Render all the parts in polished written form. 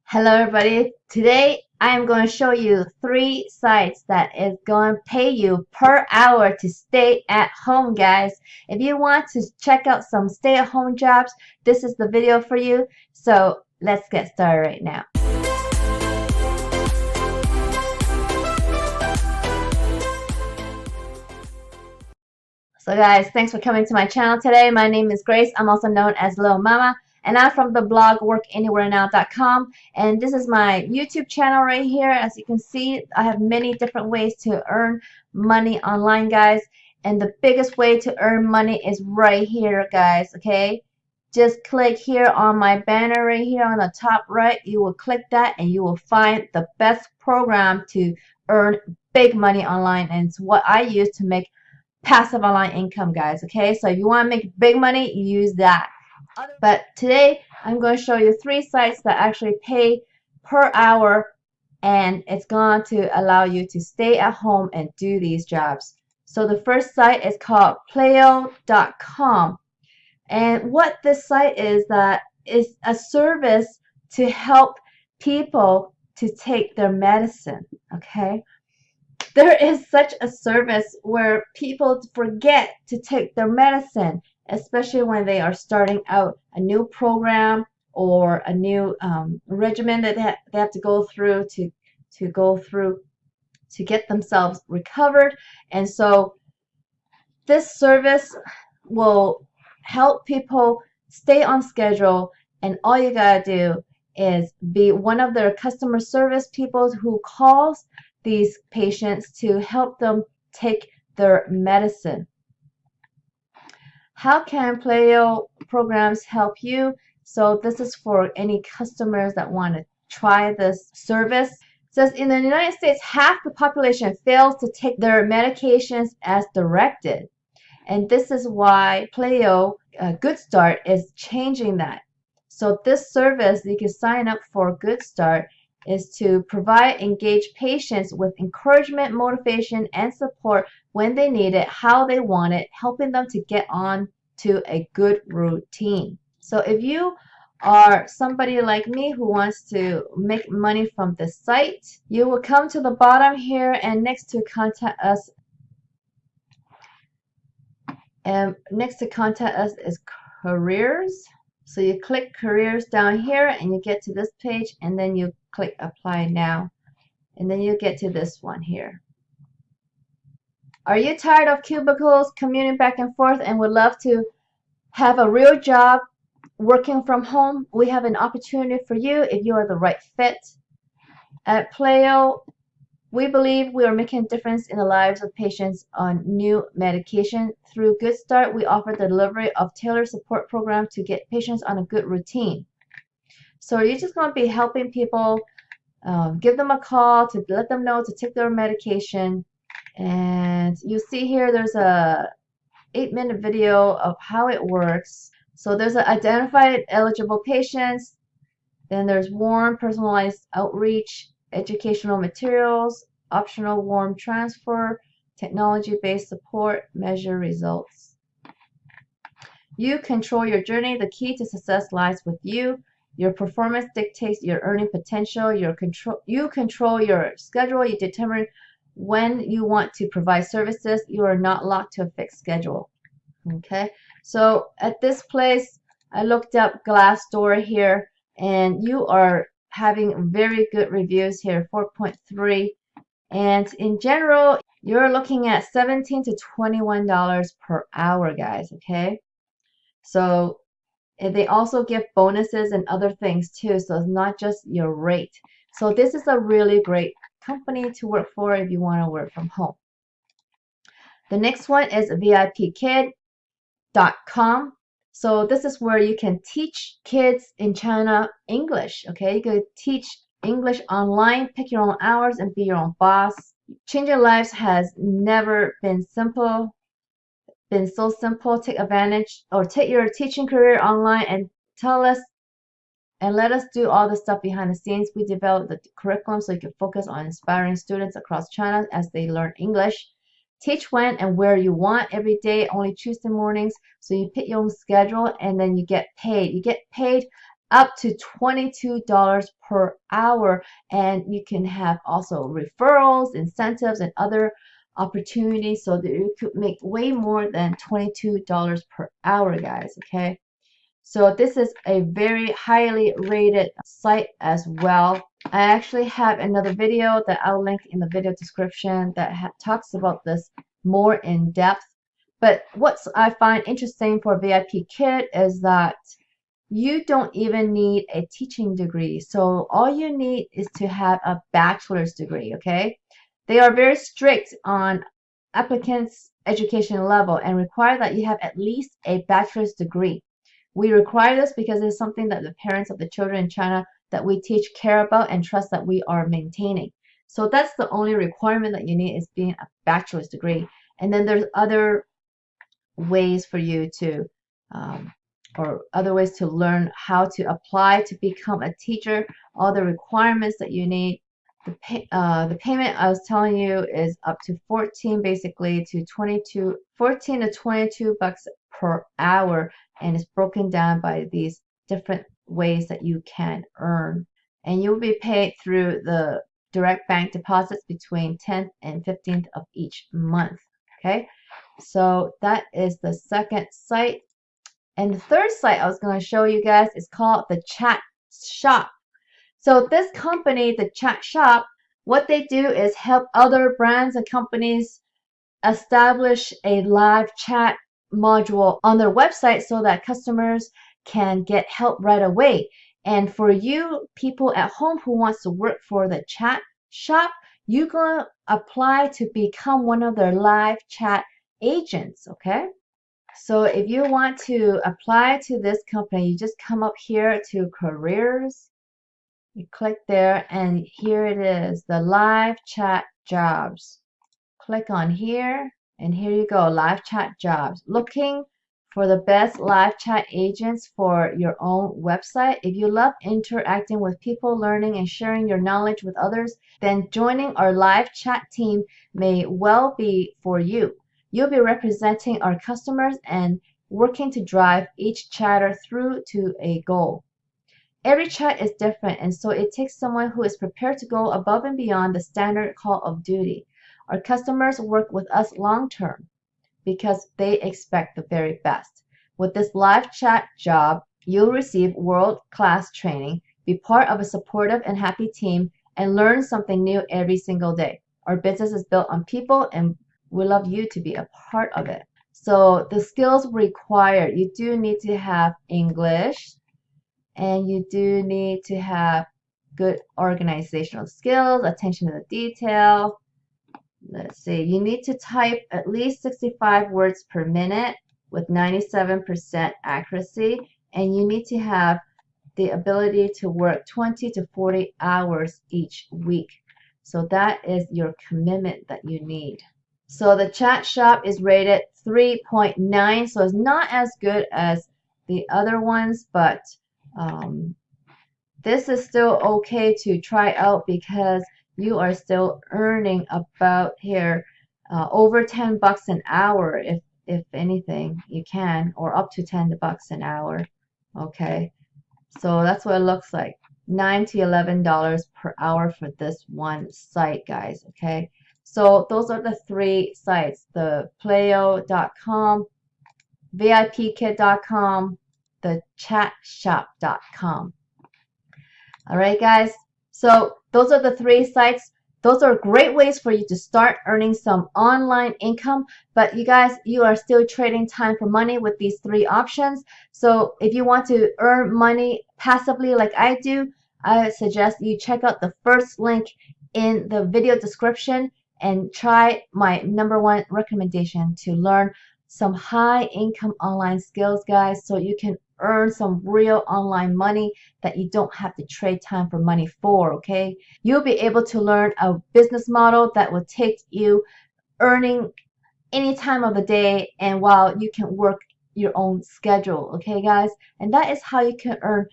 Hello everybody. Today I am going to show you 3 sites that is going to pay you per hour to stay at home, guys. If you want to check out some stay-at-home jobs, this is the video for you. So let's get started right now. So guys, thanks for coming to my channel today. My name is Grace. I'm also known as Littlemama, and I'm from the blog workanywherenow.com, and this is my YouTube channel right here. As you can see, I have many different ways to earn money online, guys, and the biggest way to earn money is right here, guys. Okay, just click here on my banner right here on the top right. You will click that and you will find the best program to earn big money online, and it's what I use to make passive online income, guys. Okay, so if you want to make big money, use that. But today I'm going to show you 3 sites that actually pay per hour, and it's going to allow you to stay at home and do these jobs. So the first site is called Playo.com, and what this site is, that is a service to help people to take their medicine. Okay, there is such a service where people forget to take their medicine, especially when they are starting out a new program or a new regimen that they have to go through to get themselves recovered. And so this service will help people stay on schedule, and all you gotta do is be one of their customer service people who calls these patients to help them take their medicine. How can Playo programs help you? So this is for any customers that want to try this service. It says in the United States, half the population fails to take their medications as directed. And this is why Playo Good Start is changing that. So this service you can sign up for Good Start is to provide engaged patients with encouragement, motivation, and support when they need it, how they want it, helping them to get on to a good routine. So if you are somebody like me who wants to make money from this site, you will come to the bottom here, and next to contact us, is careers. So you click careers down here and you get to this page, and then you click apply now, and then you get to this one here. Are you tired of cubicles, commuting back and forth, and would love to have a real job working from home? We have an opportunity for you if you are the right fit. At Playo, we believe we are making a difference in the lives of patients on new medication. Through Good Start, we offer the delivery of tailored support programs to get patients on a good routine. So you're just going to be helping people, give them a call to let them know to take their medication. And you see here there's a 8-minute video of how it works. So there's identified eligible patients, then there's warm personalized outreach, educational materials, optional warm transfer, technology-based support, measure results. You control your journey. The key to success lies with you. Your performance dictates your earning potential. You control your schedule. You determine when you want to provide services. You are not locked to a fixed schedule. Okay, so at this place, I looked up Glassdoor here, and you are having very good reviews here, 4.3, and in general you're looking at $17 to $21 per hour, guys. Okay, so they also give bonuses and other things too, so it's not just your rate. So this is a really great company to work for if you want to work from home. The next one is VIPKid.com. So this is where you can teach kids in China English. Okay, you can teach English online, pick your own hours, and be your own boss. Changing lives has never been so simple. Take advantage, or take your teaching career online and tell us and let us do all the stuff behind the scenes. We develop the curriculum so you can focus on inspiring students across China as they learn English. Teach when and where you want every day, only Tuesday mornings. So you pick your own schedule, and then you get paid. You get paid up to $22 per hour, and you can have also referrals, incentives, and other opportunities so that you could make way more than $22 per hour, guys. Okay, so this is a very highly rated site as well. I actually have another video that I'll link in the video description that talks about this more in depth. But what I find interesting for VIP Kid is that you don't even need a teaching degree. So all you need is to have a bachelor's degree, okay? They are very strict on applicants' education level and require that you have at least a bachelor's degree. We require this because it's something that the parents of the children in China that we teach care about and trust that we are maintaining. So that's the only requirement that you need is being a bachelor's degree. And then there's other ways for you to or other ways to learn how to apply to become a teacher, all the requirements that you need. The payment I was telling you is up to 14 basically to 22, 14 to 22 bucks per hour, and it's broken down by these different ways that you can earn. And you'll be paid through the direct bank deposits between 10th and 15th of each month. Okay, so that is the second site. And the third site I was going to show you guys is called the Chat Shop. So this company, the Chat Shop, what they do is help other brands and companies establish a live chat module on their website so that customers can get help right away. And for you people at home who wants to work for the Chat Shop, you can apply to become one of their live chat agents, okay? So if you want to apply to this company, you just come up here to careers, you click there, and here it is, the live chat jobs. Click on here, and here you go, live chat jobs. Looking for the best live chat agents for your own website. If you love interacting with people, learning and sharing your knowledge with others, then joining our live chat team may well be for you. You'll be representing our customers and working to drive each chatter through to a goal. Every chat is different, and so it takes someone who is prepared to go above and beyond the standard call of duty. Our customers work with us long term because they expect the very best. With this live chat job, you'll receive world-class training, be part of a supportive and happy team, and learn something new every single day. Our business is built on people, and we love you to be a part of it. So the skills required, you do need to have English, and you do need to have good organizational skills, attention to detail. Let's see, you need to type at least 65 words per minute with 97% accuracy, and you need to have the ability to work 20 to 40 hours each week. So that is your commitment that you need. So the chat shop is rated 3.9, so it's not as good as the other ones, but this is still okay to try out because you are still earning about here over 10 bucks an hour if anything you can, or up to 10 bucks an hour. Okay, so that's what it looks like, $9 to $11 per hour for this one site, guys. Okay, so those are the three sites: the playo.com, vipkid.com, the chatshop.com. All right, guys, so those are the three sites. Those are great ways for you to start earning some online income, but you guys, you are still trading time for money with these three options. So if you want to earn money passively like I do, I suggest you check out the first link in the video description and try my #1 recommendation to learn some high income online skills, guys, so you can earn some real online money that you don't have to trade time for money for, okay? You'll be able to learn a business model that will take you earning any time of the day, and while you can work your own schedule, okay, guys? And that is how you can earn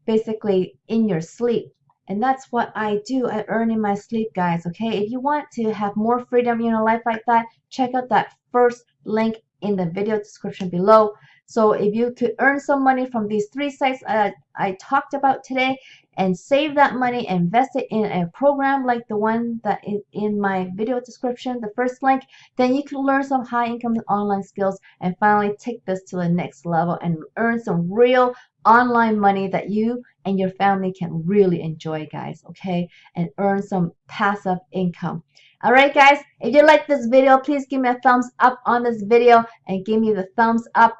basically in your sleep. And that's what I do. I earn in my sleep, guys, okay? If you want to have more freedom in your life like that, check out that first link in the video description below. So if you could earn some money from these 3 sites I talked about today and save that money, invest it in a program like the one that is in my video description, the first link, then you can learn some high income online skills and finally take this to the next level and earn some real online money that you and your family can really enjoy, guys, okay? And earn some passive income. All right, guys, if you like this video, please give me a thumbs up on this video and give me the thumbs up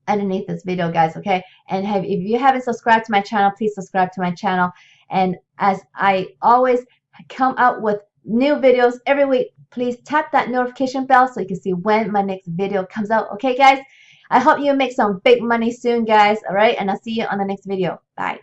underneath this video, guys, okay? And if you haven't subscribed to my channel, please subscribe to my channel. And as I always come out with new videos every week, please tap that notification bell so you can see when my next video comes out, okay, guys? I hope you make some big money soon, guys, all right? And I'll see you on the next video. Bye.